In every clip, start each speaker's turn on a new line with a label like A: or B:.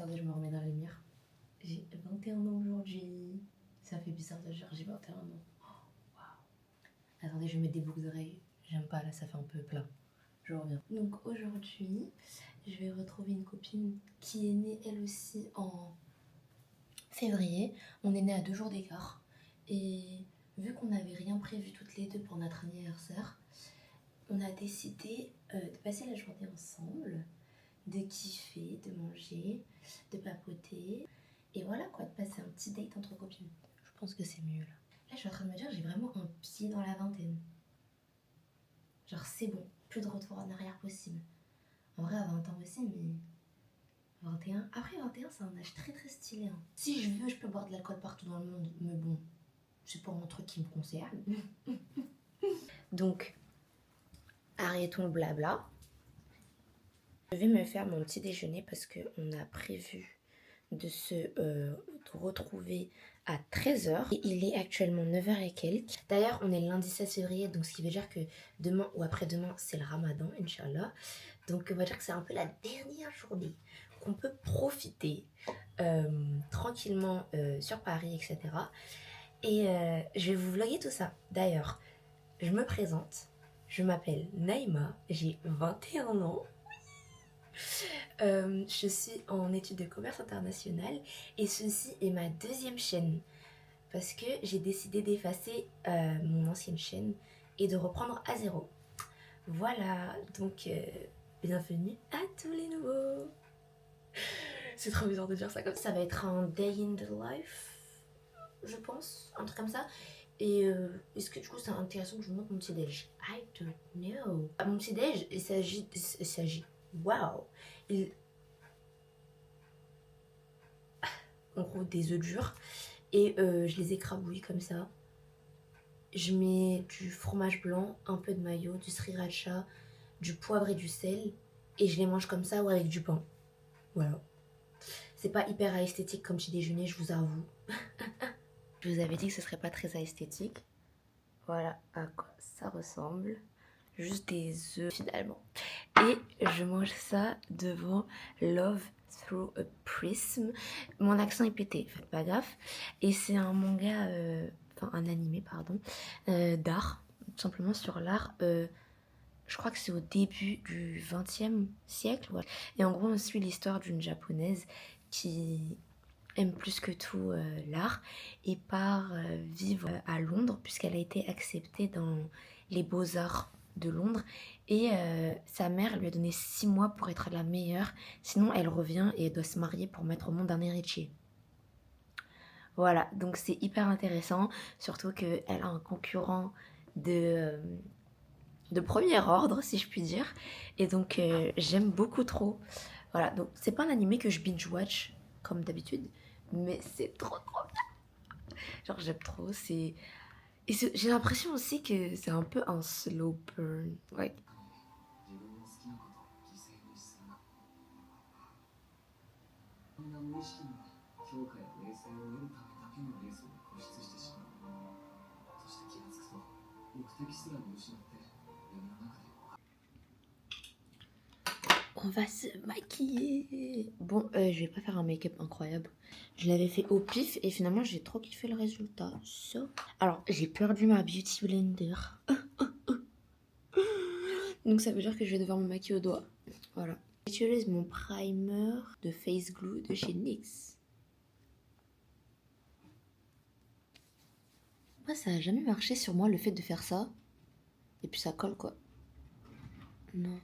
A: Attendez, je me remets dans la lumière. J'ai 21 ans aujourd'hui. Ça fait bizarre de dire j'ai 21 ans. Oh, wow. Attendez, je vais mettre des boucles d'oreilles. J'aime pas, là, ça fait un peu plat. Je reviens. Donc aujourd'hui, je vais retrouver une copine qui est née elle aussi en février. On est nés à 2 jours d'écart. Et vu qu'on n'avait rien prévu toutes les deux pour notre anniversaire, on a décidé de passer la journée ensemble, de kiffer, de manger, de papoter. Et voilà quoi, de passer un petit date entre copines. Je pense que c'est mieux là. Là, je suis en train de me dire, j'ai vraiment un pied dans la vingtaine. Genre, c'est bon, plus de retour en arrière possible. En vrai, à 20 ans aussi, mais 21. Après, 21, c'est un âge très très stylé. Hein. Si je veux, je peux boire de l'alcool partout dans le monde, mais bon, c'est pas un truc qui me concerne. Donc, arrêtons le blabla. Je vais me faire mon petit déjeuner parce qu'on a prévu de se retrouver à 13h. Et il est actuellement 9h et quelques. D'ailleurs, on est le lundi 16 février, donc ce qui veut dire que demain ou après-demain, c'est le ramadan, Inch'Allah. Donc, on va dire que c'est un peu la dernière journée qu'on peut profiter tranquillement sur Paris, etc. Et je vais vous vlogger tout ça. D'ailleurs, je me présente. Je m'appelle Naïma, j'ai 21 ans. Je suis en études de commerce international et ceci est ma deuxième chaîne parce que j'ai décidé d'effacer mon ancienne chaîne et de reprendre à zéro. Voilà, donc bienvenue à tous les nouveaux. C'est trop bizarre de dire ça comme ça. Ça va être un day in the life, je pense, un truc comme ça. Et est-ce que du coup c'est intéressant que je vous montre mon petit déj? I don't know. Mon petit déj, il s'agit. Waouh! En gros des œufs durs et je les écrabouille comme ça. Je mets du fromage blanc, un peu de mayo, du sriracha, du poivre et du sel et je les mange comme ça ou avec du pain. Voilà. C'est pas hyper esthétique comme petit déjeuner, je vous avoue. Je vous avais dit que ce serait pas très esthétique. Voilà à quoi ça ressemble. Juste des œufs finalement. Et je mange ça devant Love Through a Prism. Mon accent est pété, faites pas gaffe. Et c'est un manga, enfin un animé pardon, d'art, tout simplement sur l'art. Je crois que c'est au début du XXe siècle. Ouais. Et en gros on suit l'histoire d'une japonaise qui aime plus que tout l'art et part vivre à Londres puisqu'elle a été acceptée dans les beaux-arts de Londres et sa mère lui a donné 6 mois pour être la meilleure, sinon elle revient et elle doit se marier pour mettre au monde un héritier. Voilà, donc c'est hyper intéressant, surtout qu'elle a un concurrent de premier ordre si je puis dire, et donc j'aime beaucoup trop. Voilà, donc c'est pas un animé que je binge-watch comme d'habitude, mais c'est trop bien. Genre j'aime trop, c'est... Et j'ai l'impression aussi que c'est un peu un slow burn. Ouais. On va se maquiller. Bon, je vais pas faire un make-up incroyable. Je l'avais fait au pif et finalement j'ai trop kiffé le résultat. So. Alors, j'ai perdu ma beauty blender. Donc ça veut dire que je vais devoir me maquiller au doigt. Voilà. J'utilise mon primer de Face Glue de chez NYX. Moi, ça a jamais marché sur moi le fait de faire ça. Et puis ça colle quoi. Non.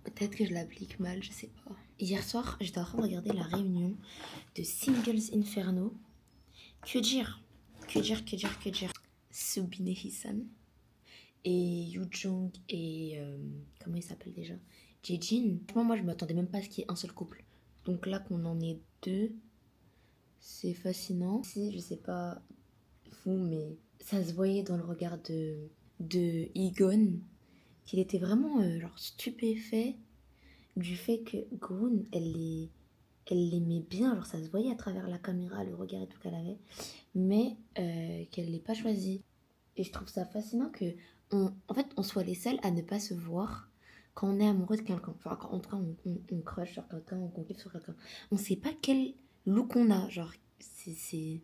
A: Peut-être que je l'applique mal, je sais pas. Hier soir, j'étais en train de regarder la réunion de Singles Inferno. Que dire? Subine Hisan et Yoo-jung et comment il s'appelle déjà? Jaejin. Franchement, moi je m'attendais même pas à ce qu'il y ait un seul couple. Donc là qu'on en ait deux, c'est fascinant. Si je sais pas vous, mais ça se voyait dans le regard de Egon qu'il était vraiment genre stupéfait du fait que Groon, elle l'aimait bien, genre ça se voyait à travers la caméra, le regard et tout qu'elle avait, mais qu'elle l'ait pas choisi. Et je trouve ça fascinant que en fait on soit les seuls à ne pas se voir quand on est amoureux de quelqu'un, enfin en tout cas on crush sur quelqu'un, on kiffe sur quelqu'un, on sait pas quel look on a, genre c'est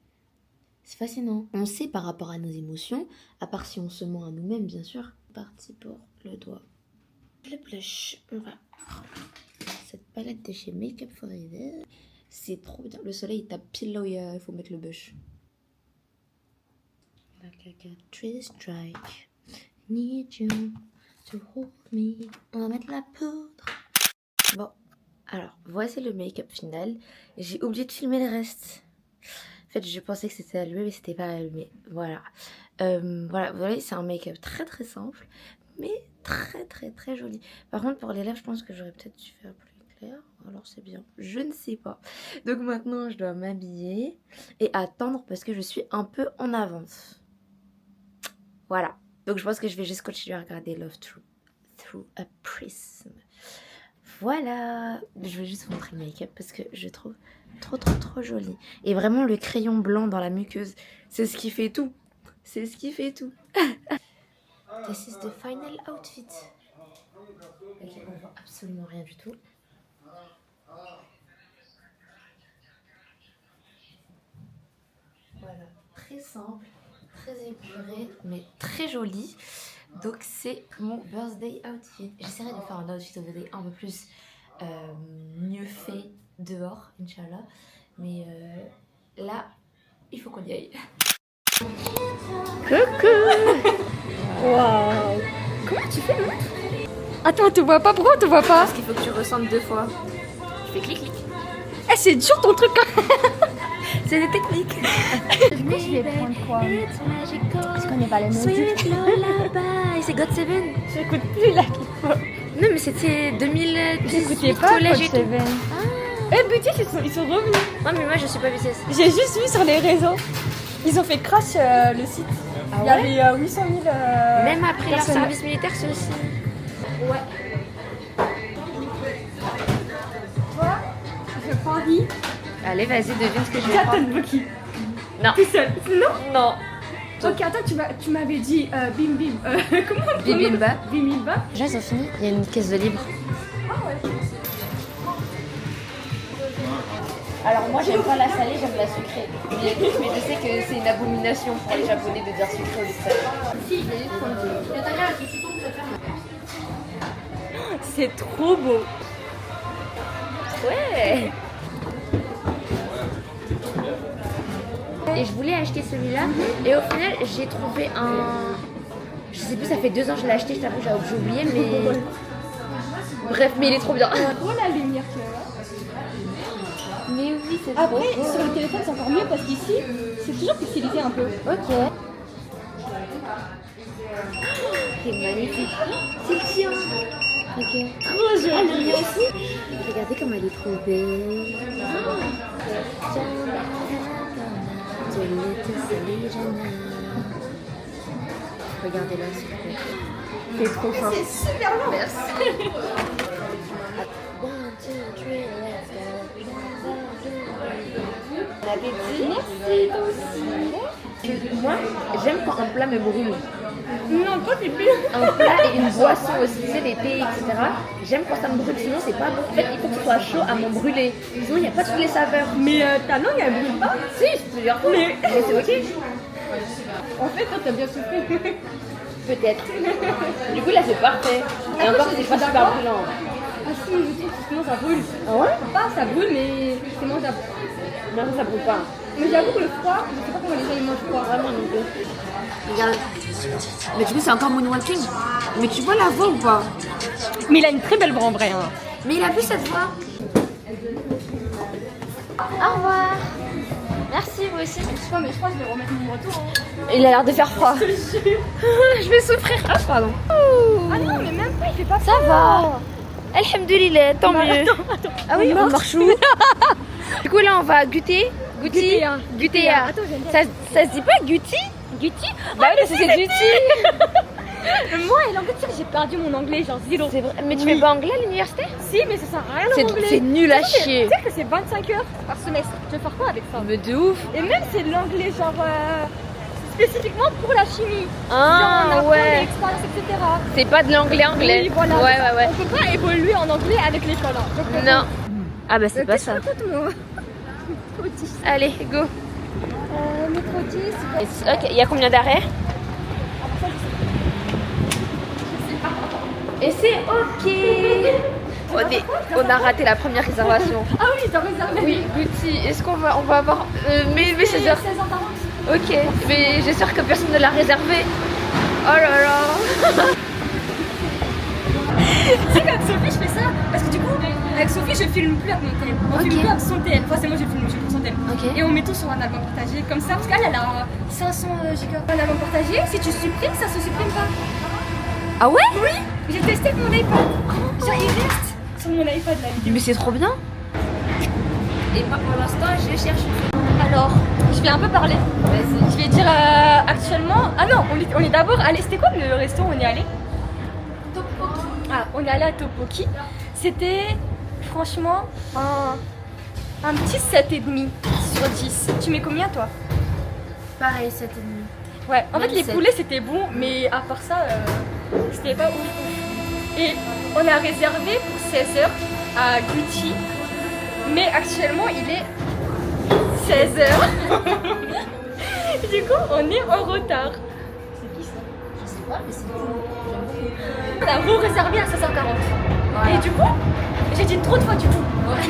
A: fascinant. On sait par rapport à nos émotions, à part si on se ment à nous-mêmes bien sûr. Parti pour le doigt. Le blush, on va prendre cette palette de chez Makeup Forever. C'est trop bien, le soleil il tape pile là où il faut mettre le blush. Like I got 3 strike, need you to hold me. On va mettre la poudre. Bon, alors voici le make-up final. J'ai oublié de filmer le reste. En fait, je pensais que c'était allumé, mais c'était pas allumé. Voilà. Voilà, vous voyez, c'est un make-up très très simple, mais très très très joli. Par contre, pour les lèvres, je pense que j'aurais peut-être dû faire plus clair. Alors c'est bien, je ne sais pas. Donc maintenant, je dois m'habiller et attendre parce que je suis un peu en avance. Voilà. Donc je pense que je vais juste continuer à regarder Love Through a Prism. Voilà. Je vais juste vous montrer le make-up parce que je trouve trop joli. Et vraiment le crayon blanc dans la muqueuse, c'est ce qui fait tout. C'est ce qui fait tout. This is the final outfit. Ok, on voit absolument rien du tout. Voilà, très simple, très épuré, mais très joli. Donc c'est mon birthday outfit. J'essaierai de faire un outfit of the day un peu plus mieux fait dehors, Inch'Allah. Mais là, il faut qu'on y aille.
B: Coucou. Waouh. Comment tu fais, hein? Attends, on te voit pas. Pourquoi on te voit pas?
A: Parce qu'il faut que tu ressentes 2 fois. Je fais clic clic.
B: Eh, c'est dur ton truc, hein.
A: C'est des techniques.
B: Du coup, je vais prendre quoi? Parce qu'on n'est pas les musiques.
A: Et c'est God7.
B: J'écoute plus la K-pop.
A: Non mais c'était 2010.
B: J'écoutais pas
A: collège et tout.
B: God7. Eh, BTS, ils sont revenus.
A: Ouais mais moi je suis pas BTS.
B: J'ai juste vu sur les réseaux. Ils ont fait crash le site.
A: Ah
B: Il y
A: ouais
B: avait 800 000
A: Même après leur
B: personnes.
A: service militaire c'est aussi. Ouais.
B: Toi, je parie.
A: Allez vas-y devine ce que je vais prendre.
B: Captain Bucky.
A: Non.
B: Tout seul. Non.
A: Non.
B: Ok, attends, tu m'avais dit Bim Bim. Comment on prononce?
A: Bibimba.
B: Bimimba.
A: Déjà ils ont fini. Il y a une caisse de libre.
B: Ah ouais.
A: Alors moi j'aime pas la salée, j'aime la sucrée. Mais je sais que c'est une abomination pour les japonais de dire sucré au lieu de salé.
B: C'est trop beau.
A: Ouais. Et je voulais acheter celui-là et au final j'ai trouvé un... Je sais plus, ça fait 2 ans que je l'ai acheté, je t'avoue j'ai oublié mais... Bref, mais il est trop bien.
B: Oh la lumière qu'il y a là.
A: Mais oui, c'est trop
B: Après,
A: beau.
B: sur le téléphone c'est encore mieux parce qu'ici, c'est toujours pixelisé un peu.
A: Ok. C'est magnifique. C'est le tien. Ok.
B: Trop joli.
A: Ah, le mien aussi. Regardez comme elle est trop belle. Regardez là, s'il vous plaît.
B: C'est trop fin.
A: C'est super long. Merci. 1, 2, 3, let's go. Bon appétit. Merci, toi aussi. Moi, j'aime quand un plat me brûle.
B: Non, toi t'es plus.
A: Un plat et une boisson aussi, tu sais, des thés, etc. J'aime quand ça me brûle, sinon c'est pas bon. En fait, il faut que ce soit chaud à m'en brûler. Sinon, il n'y a pas toutes les saveurs.
B: Mais ta langue elle brûle pas.
A: Si, plusieurs fois.
B: Mais-
A: c'est ok.
B: En fait, toi t'as bien soufflé.
A: Peut-être. Du coup, là, c'est parfait. Et encore, c'est pas super brûlant.
B: Ah si, je trouve que sinon ça brûle.
A: Ah ouais?
B: Pas ça brûle, mais c'est mangeable.
A: Non, ça brûle pas.
B: Mais j'avoue que le froid, je sais pas comment les gens ils mangent froid.
A: Vraiment non plus. Regarde. Mais du coup, c'est encore moonwalking. Mais tu vois la voix ou pas?
B: Mais il a une très belle voix en vrai. Hein.
A: Mais il a vu cette voix. Au revoir. Merci, vous aussi.
B: Mais je crois que je vais remettre mon retour. Hein.
A: Il a l'air de faire froid. Je vais souffrir. Ah, pardon.
B: Ah non, mais même pas, il fait pas
A: Ça va. Alhamdoulilah, tant mieux. Ah oui, on marche où? Du coup, là, on va goûter.
B: Gutéa.
A: Gutéa.
B: Attends, j'aime bien.
A: Ça se dit pas Guti?
B: Guti.
A: Bah oui, c'est Guti.
B: Moi et l'anglais, tu sais, j'ai perdu mon anglais, genre zéro.
A: C'est vrai. Mais tu fais pas anglais à l'université?
B: Si, mais ça sert à rien l'anglais.
A: C'est nul à
B: Tu sais
A: chier.
B: que c'est 25 heures par semestre. Tu veux faire quoi avec ça?
A: Mais de ouf.
B: Et même c'est de l'anglais, genre. spécifiquement pour la chimie.
C: Ah,
B: on apprend
C: ouais.
B: l'expérience, etc.
C: C'est pas de l'anglais anglais.
B: Oui, voilà.
C: Ouais.
B: On peut pas évoluer en anglais avec l'école. Hein. Donc,
C: Non. Ah bah c'est pas ça.
B: Raconte-moi.
C: Allez, go.
B: Métro 10.
C: Ok, il y a combien d'arrêts?
A: Et c'est ok.
C: On a raté la première réservation.
B: Ah oui, t'as réservé.
C: Oui, Gucci, est-ce qu'on va avoir... mais 16h.
B: 16h40.
C: Ok, mais j'espère que personne ne l'a réservé. Oh là là.
B: Tu sais qu'avec Sophie, je fais ça parce que du coup, avec Sophie, je filme plus avec mon tel. On filme plus avec son tel. Enfin, c'est moi, je filme son tel.
C: Ok.
B: Et on met tout sur un album partagé comme ça parce qu'elle a 500 gigas. Un album partagé, si tu supprimes, ça se supprime pas.
C: Ah ouais?
B: Oui, j'ai testé avec mon iPad. Genre, il reste sur mon iPad la vidéo.
C: Mais c'est trop bien.
A: Et moi, pour l'instant, je cherche.
B: Alors, je vais un peu parler.
A: Vas-y.
B: Je vais dire actuellement. Ah non, on est d'abord allé. C'était quoi le resto où on est allé?
A: Topoki.
B: Ah, on est allé à Topoki. C'était franchement un petit 7,5 sur 10. Tu mets combien toi?
A: Pareil, 7,5.
B: Ouais, en
A: Même
B: fait les
A: 7.
B: poulets c'était bon, mais à part ça, c'était pas ouf. Et on a réservé pour 16h à Gucci, mais actuellement il est 16h. Du coup, on est en retard.
A: C'est qui ça? Je sais pas, mais c'est cool.
B: On a re-réservé à 16h40. Et du coup, j'ai dit trop de fois du coup.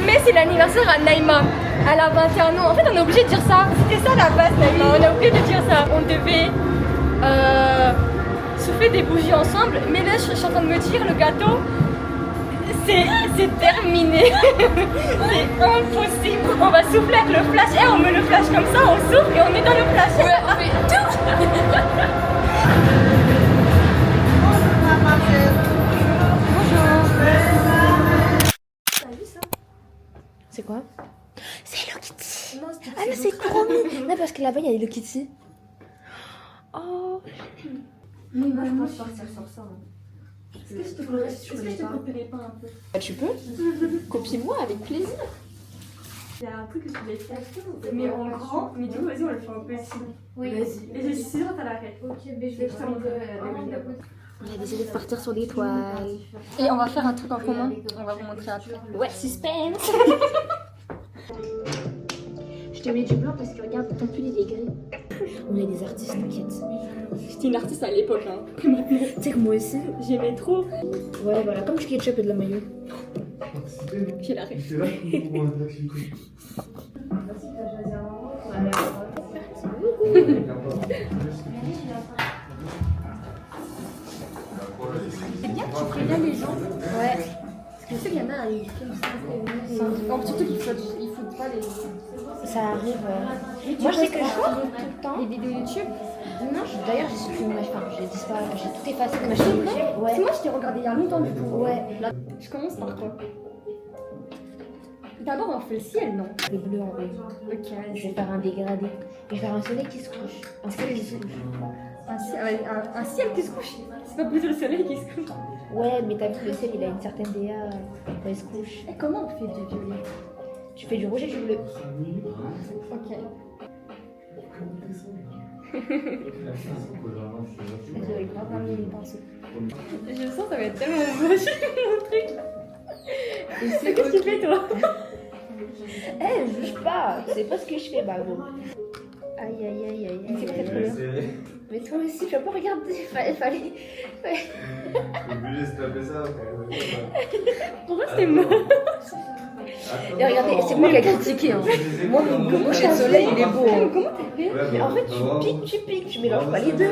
B: Mais c'est l'anniversaire à Naïma. Elle a 21 ans. En fait, on est obligé de dire ça. C'était ça la base, Naïma. On est obligé de dire ça. On devait souffler des bougies ensemble. Mais là, je suis en train de me dire, le gâteau, c'est terminé. C'est impossible. On va souffler avec le flash. Et on met le flash comme ça, on souffle et on est dans le flash.
C: Ouais, on fait tout. C'est quoi? C'est Hello Kitty. Ah mais c'est trop mignon. Non parce que là-bas il y a Hello Kitty. Oh.
A: Mais moi, je pense partir sur ça. Est-ce que je te copie les pains un peu?
C: Bah, tu peux. Copie-moi avec plaisir.
B: Il y a un truc que je voulais faire, mais en grand, mais du coup, vas-y, on le fait un peu ici.
A: Oui.
B: Vas-y. Et je suis sûre que t'as l'arrêt.
A: Ok, mais je vais faire un peu.
C: On a décidé de partir sur des toiles.
B: Et on va faire un truc en commun. On va vous montrer après.
C: Ouais, suspense.
A: Je te mets du blanc parce que regarde, ton pull il est gris. On est des artistes, t'inquiète.
B: J'étais une artiste à l'époque, hein. Plus maintenant.
A: Tu sais que moi aussi.
B: J'aimais trop.
A: Ouais, voilà, comme du ketchup et de la mayo.
B: J'ai l'arrêt. C'est bien que tu préviens les gens.
A: Ouais. Parce que je sais qu'il y en a, ils filment ça.
B: Surtout qu'ils foutent pas les.
A: Ça arrive. Moi, je sais que je fais tout le temps.
B: Les vidéos YouTube.
A: Non, d'ailleurs, j'ai supprimé j'ai tout effacé de ma chaîne YouTube. Ouais.
B: C'est moi, je t'ai regardé il y a longtemps du coup.
A: Ouais.
B: Je commence par quoi? D'abord, on fait le ciel, non?
A: Le bleu en rose.
B: Ok.
A: Je vais faire un dégradé. Je vais faire un soleil qui se couche. Un soleil qui se couche.
B: Un ciel qui se couche. C'est pas plutôt le soleil qui se couche.
A: Ouais, mais t'as vu, le ciel, il a une certaine DA quand il se couche.
B: Et comment on fait du violet?
A: Tu fais du rouge et du bleu.
B: Ok.
A: Désolée, pas ramener les pinceaux.
B: Je sens que ça va être tellement moche mon truc. Qu'est-ce que tu fais toi?
A: Je juge pas. Tu sais pas ce que je fais, bah bon. Aïe aïe aïe aïe.
B: C'est quoi cette couleur?
A: Mais toi aussi, tu vas pas regarder. Fallait.
D: Obligé de se taper ça.
B: Pourquoi c'est moche?
A: Et regardez, c'est moi qui ai critiqué. Hein. Moi, mon coucher de soleil, il est beau. Hein.
B: Comment t'as fait?
A: Mais en fait, tu piques, tu mélanges pas les deux.
B: Et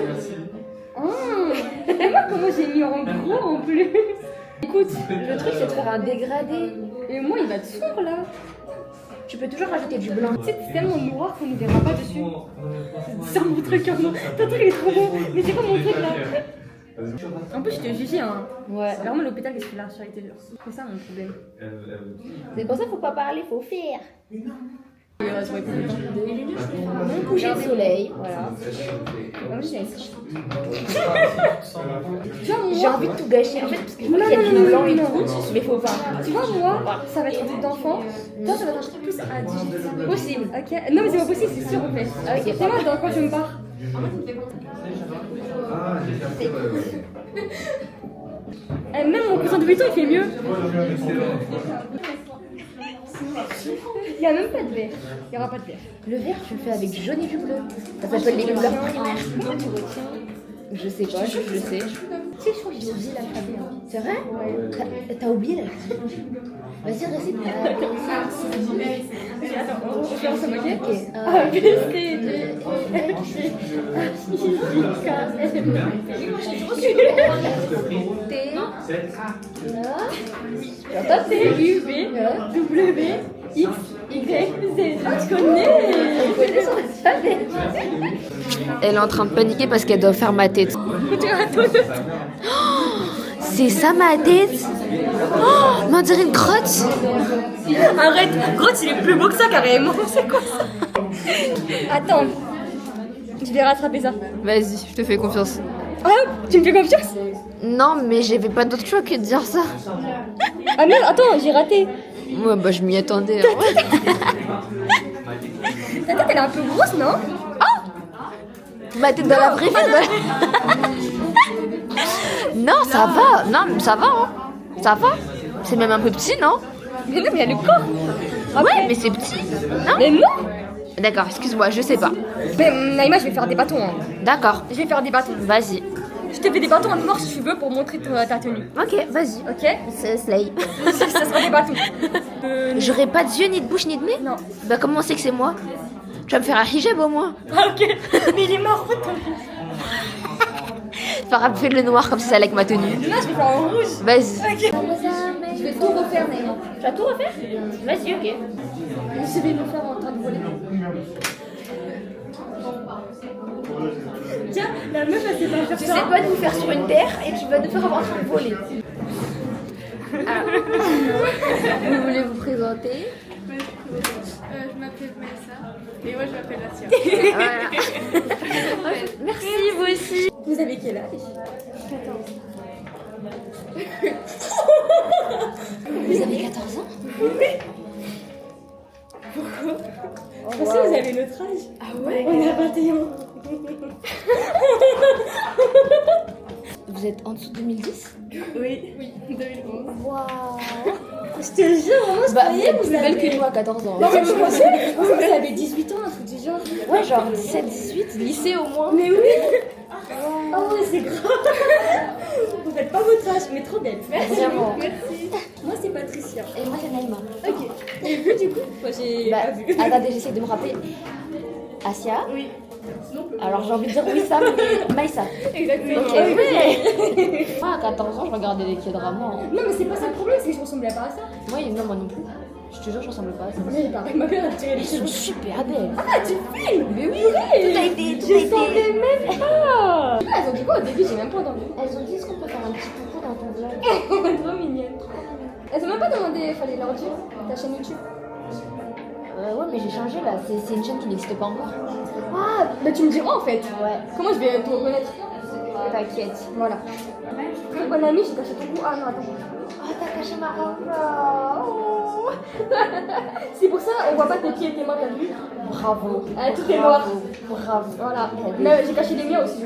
B: moi, comment j'ai mis en gros en plus? Écoute,
A: Le truc, c'est de faire un dégradé.
B: et moi il va te sourd là.
A: Tu peux toujours rajouter du blanc.
B: Tu sais, c'est tellement noir qu'on ne verra pas dessus. C'est ça mon truc, hein. Ton truc il est trop beau. Mais c'est quoi mon truc là? En plus, je te jugeais, hein.
A: Ouais.
B: C'est vraiment l'hôpital qui se fait la charité. C'est ça mon problème.
A: C'est pour ça qu'il faut pas parler, faut faire.
B: Mon
A: Mon coucher de soleil, voilà. J'ai envie de tout gâcher en fait, parce que je vois qu'il y a du blanc et tout, mais faut pas.
B: Tu vois, moi, ça va être un truc d'enfant. Toi, ça va être un truc plus à digérer.
A: Possible.
B: Ok. Non, mais c'est pas possible, c'est sûr en fait.
A: Ah, ok.
B: C'est moi, dans quoi je me barre. Même mon coussin de béton il fait mieux. Il n'y a même pas de verre. Il n'y aura pas de verre.
C: Le vert, tu le fais avec du jaune et du bleu. Ça s'appelle les couleurs primaires. Comment tu retiens? Je sais pas, je sais. Tu sais, je crois que j'ai oublié l'alphabet. Hein. C'est vrai? Ouais. T'as oublié l'alphabet? Vas-y, récite.
B: Attends, on fait ensemble, ok?
C: Ok.
B: A, B, C, D, E, F, G, H, I, J, K, L, M, N, T, T, U, B, W, X, Y, Z. Tu connais?
C: Elle est en train de paniquer parce qu'elle doit faire ma tête. C'est ça ma tête? Oh, mais on dirait une grotte.
B: Arrête, grotte il est plus beau que ça carrément. C'est quoi ça? Attends, je vais rattraper ça.
C: Vas-y, je te fais confiance.
B: Ah, tu me fais confiance?
C: Non, mais j'avais pas d'autre choix que de dire ça.
B: Ah merde, attends, j'ai raté.
C: Ouais, bah je m'y attendais. Hein.
B: Ta tête elle est un peu grosse, non?
C: Ma tête dans la vraie vie. Non, ça va. Non, ça va. Hein. Ça va. C'est même un peu petit, non?
B: Mais non, mais il y a le corps.
C: Ouais, mais c'est petit. Non?
B: Mais non.
C: D'accord, excuse-moi, je sais pas.
B: Mais Naïma, je vais faire des bâtons. Hein.
C: D'accord,
B: Je vais faire des bâtons.
C: vas-y.
B: Je te fais des bâtons en noir si tu veux pour montrer ta tenue.
C: Ok, vas-y.
B: Ok?
C: C'est slay.
B: Ça sera des bâtons.
C: J'aurais pas d'yeux, ni de bouche, ni de nez?
B: Non.
C: Bah comment on sait que c'est moi? Tu vas me faire un hijab au moins.
B: Ah ok. Mais il est mort.
C: Faire fais le noir comme si ça allait avec ma tenue.
B: Non, je vais faire en rouge.
C: Vas-y.
B: Ok. Je vais tout refaire, Naïma.
C: Tu vas tout refaire? Vas-y, ok.
B: Je vais le faire en train de voler. Tiens, la meuf elle sait pas faire
C: Tu
B: ça.
C: sais pas nous faire sur une terre et tu vas nous faire en train de voler. Ah. Vous voulez vous présenter?
D: Je m'appelle Maïssa et moi je m'appelle Latia.
C: Voilà. Merci, vous aussi.
B: Vous avez quel âge? 14.
C: Vous avez 14 ans?
B: Pourquoi? Parce que vous avez notre âge.
C: Ah ouais?
B: On a 21 ans.
C: Vous êtes en dessous de 2010?
D: Oui, 2011.
C: Waouh!
B: Je te jure, vraiment, je
C: Bah, vous
B: croyais
C: êtes
B: que
C: plus
B: vous
C: belle
B: avez...
C: que nous à 14 ans.
B: Non, mais je pensais que vous avez 18 ans, un truc du genre.
C: Ouais, genre 17, 18, lycée au moins.
B: Mais oui. Oh, mais c'est grave. Vous faites pas votre âge, mais trop belle. Merci.
C: Vraiment.
D: Merci.
B: Moi, c'est Patricia.
C: Et moi, c'est Naïma.
B: Ok. Et vous, du coup? Moi, j'ai
C: Bah,
B: pas vu.
C: attendez, j'essaie de me rappeler. Asia?
D: Oui. Sinon, on peut-
C: Alors, j'ai envie de dire Wissam et Maïssa.
B: Exactement.
C: Ok,
B: Ouais.
C: Moi, à 14 ans, je regardais les K-dramas. Hein.
B: Non, mais c'est pas ça le problème, c'est que je ressemblais pas à ça.
C: Moi, non, moi non plus. Je te jure, je ressemble pas à ça.
B: Mais pareil, ma mère a tiré les
C: Elles sont
B: cheveux.
C: super belles.
B: Ah, tu filmes?
C: Mais oui,
B: Tout a
C: été.
B: Je savais même pas. Elles ont dit quoi au début? J'ai même pas entendu.
C: Elles ont dit est-ce qu'on peut faire un petit coucou dans ton vlog?
B: Trop mignonne. Elles ont même pas demandé, il fallait leur dire, ta chaîne YouTube.
C: Ouais, mais j'ai changé là. C'est une chaîne qui n'existe pas encore.
B: Ah, bah tu me diras en fait.
C: Ouais.
B: Comment je vais te reconnaître?
C: T'inquiète.
B: Voilà. Bonne amie, j'ai caché ton cou. Ah non, attends.
C: Oh, t'as caché ma robe. Oh.
B: C'est pour ça, on voit pas tes pieds et tes mains, t'as vu?
C: Bravo.
B: Ah, tout est noir.
C: Bravo.
B: Voilà. Mais j'ai caché les miens aussi.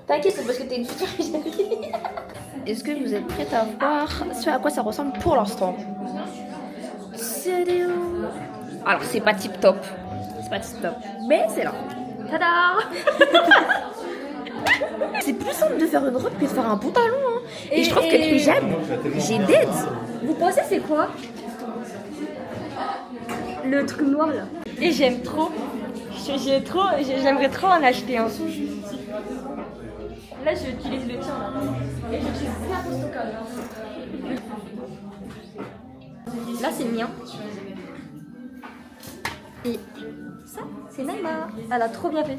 C: T'inquiète, c'est parce que t'es une future chérie. Est-ce que vous êtes prête à voir ce à quoi ça ressemble pour l'instant? Alors, c'est pas tip top. C'est pas tip top. Mais c'est là. Tada. C'est plus simple de faire une robe que de faire un pantalon. Hein. Et je trouve que le hijab, j'ai dead.
B: Vous pensez c'est quoi? Le truc noir là. Et j'aime trop. J'aimerais trop en acheter un. Là, j'utilise le tien là. Et j'utilise n'importe quoi là. Là, c'est le mien. Et ça, c'est Naïma. Elle a trop bien fait.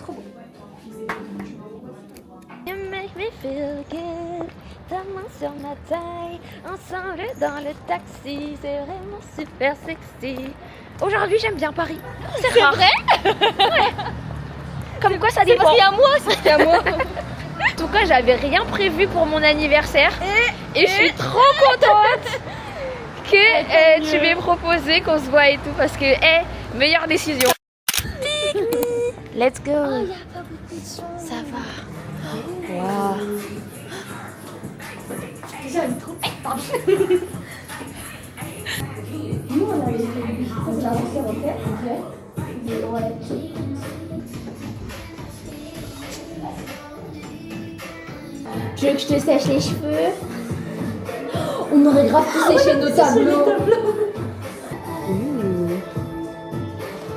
B: Trop beau.
C: You make me feel good. Ta main sur ma taille, ensemble dans le taxi, c'est vraiment super sexy. Aujourd'hui, j'aime bien Paris. C'est vrai? Ouais. Comme quoi, ça
B: C'est
C: dépend.
B: parce qu'il y a moi, c'est qu'il y a moi.
C: En tout cas, j'avais rien prévu pour mon anniversaire et je suis trop contente que tu m'aies proposé qu'on se voit et tout parce que, meilleure décision. Tic Let's go.
B: Oh, y a pas beaucoup de choses.
C: Ça va. Waouh.
B: Déjà une trop. Pardon. Nous, on avait fait ça, c'est la rentrée, ok. Ouais.
C: Tu veux que je te sèche les cheveux? On aurait grave pu sécher nos tableaux.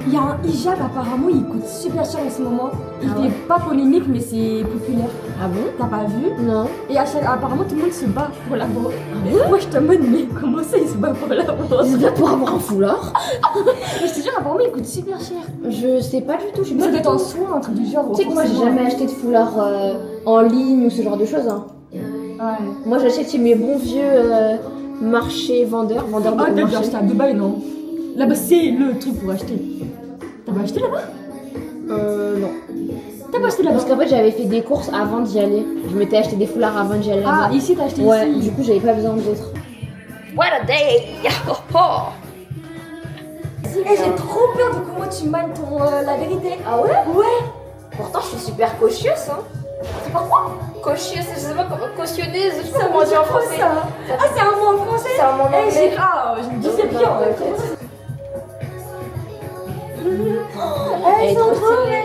B: Il y a un hijab, apparemment, il coûte super cher en ce moment. Il fait pas polémique, mais c'est populaire.
C: Ah bon?
B: T'as pas vu?
C: Non.
B: Et apparemment, tout le monde se bat pour l'avoir. Moi, je te demande, mais comment ça, il se bat pour l'avoir?
C: C'est pas pour avoir un foulard?
B: Mais je te jure, apparemment, il coûte super cher.
C: Je sais pas du tout. Je sais
B: Mais
C: pas
B: ça doit
C: du
B: être en
C: tout.
B: soin, un truc du genre.
C: Tu sais que moi j'ai jamais acheté de foulard en ligne ou ce genre de choses. Hein.
B: Ouais.
C: Moi j'achète chez mes bons vieux vendeurs de
B: Ah, t'as dû
C: marché.
B: acheter à Dubaï, non? Là-bas, c'est le truc pour acheter. T'as pas acheté là-bas?
C: Non.
B: T'as pas acheté là-bas?
C: Parce qu'en fait j'avais fait des courses avant d'y aller. Je m'étais acheté des foulards avant d'y aller
B: Ah,
C: là-bas.
B: ici, t'as acheté
C: Ouais,
B: ici.
C: du coup j'avais pas besoin d'autres.
B: What a day! Oh, oh. J'ai trop peur de comment tu manies la vérité.
C: Ah ouais?
B: Ouais.
C: Pourtant je suis super cauchieuse hein.
B: C'est pourquoi?
C: Cauchieuse, je sais pas comment cautionneuse, je sais pas
B: Ça
C: comment
B: veut
C: dire en
B: dire quoi,
C: français.
B: ça? Ah, c'est un mot en français?
C: C'est un mot en
B: Eh,
C: anglais.
B: je me disais bien en fait.
C: Elle est
B: Elles sont
C: trop
B: trop
C: stylée.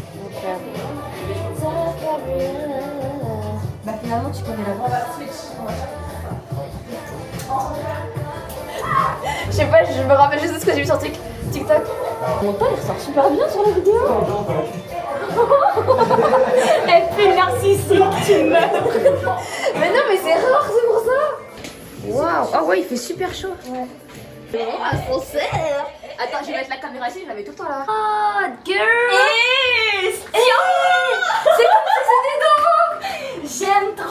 B: Bah finalement tu connais la voix.
C: Je sais pas, je me rappelle juste de ce que j'ai vu sur TikTok. Mon temps il ressort super bien sur la vidéo.
B: Elle fait narcissique, tu meurs.
C: Mais non, mais c'est rare, c'est pour ça. Waouh, oh ouais, il fait super chaud.
B: Ouais.
C: Ascenseur. Attends, je vais mettre la caméra ici, je la mets tout le temps là.
B: Oh, girl. J'aime trop.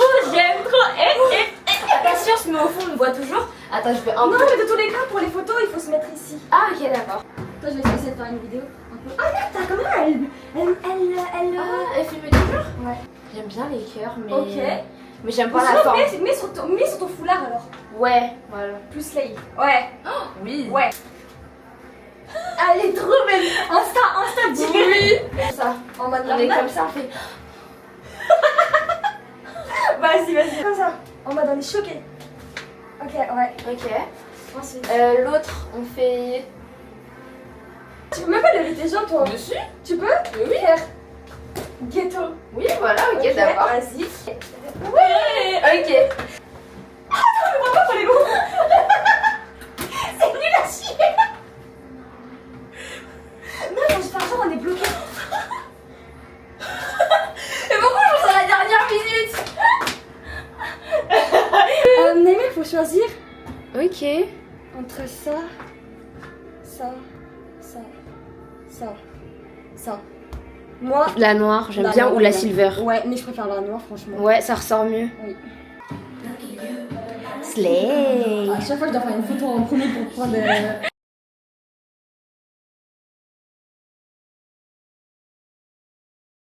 C: Attention, je me mets au fond, on me voit toujours. Attends, je vais un
B: Non,
C: peu.
B: mais de tous les cas, pour les photos, il faut se mettre ici.
C: Ah, ok, d'accord.
B: Toi, je vais essayer de faire une vidéo un peu. Ah, merde, t'as quand même elle.
C: Ah, elle filme toujours.
B: Ouais.
C: J'aime bien les cœurs, mais.
B: Ok.
C: Mais j'aime pas
B: Sinon,
C: la forme.
B: mets sur ton foulard alors.
C: Ouais, voilà.
B: Plus slay. Ouais.
C: Oui.
B: Ouais. Elle est trop belle. Insta,
C: Oui. Ça.
B: En mode
C: On est
B: normal.
C: comme ça, on fait.
B: Vas-y, comme ça. En mode on est choqué. Ok, ouais.
C: Ok.
B: Ensuite.
C: L'autre, on fait.
B: Tu peux même pas lever tes jambes, toi.
C: Dessus.
B: Tu peux
C: Oui.
B: faire ghetto.
C: Oui, voilà, ok, d'accord.
B: Vas-y.
C: Ok.
B: Pourquoi pas les mots? C'est nul à chier. Non, faut se faire genre, on est bloqué.
C: Mais pourquoi je pense à la dernière minute?
B: Naïma, il faut choisir
C: Ok.
B: entre ça. Moi,
C: La noire, j'aime
B: la
C: bien,
B: noire,
C: ou la
B: ouais.
C: silver.
B: Ouais, mais je préfère la noire, franchement.
C: Ouais, ça ressort mieux.
B: Oui.
C: Slay.
B: À chaque fois, je dois faire une photo en premier pour prendre.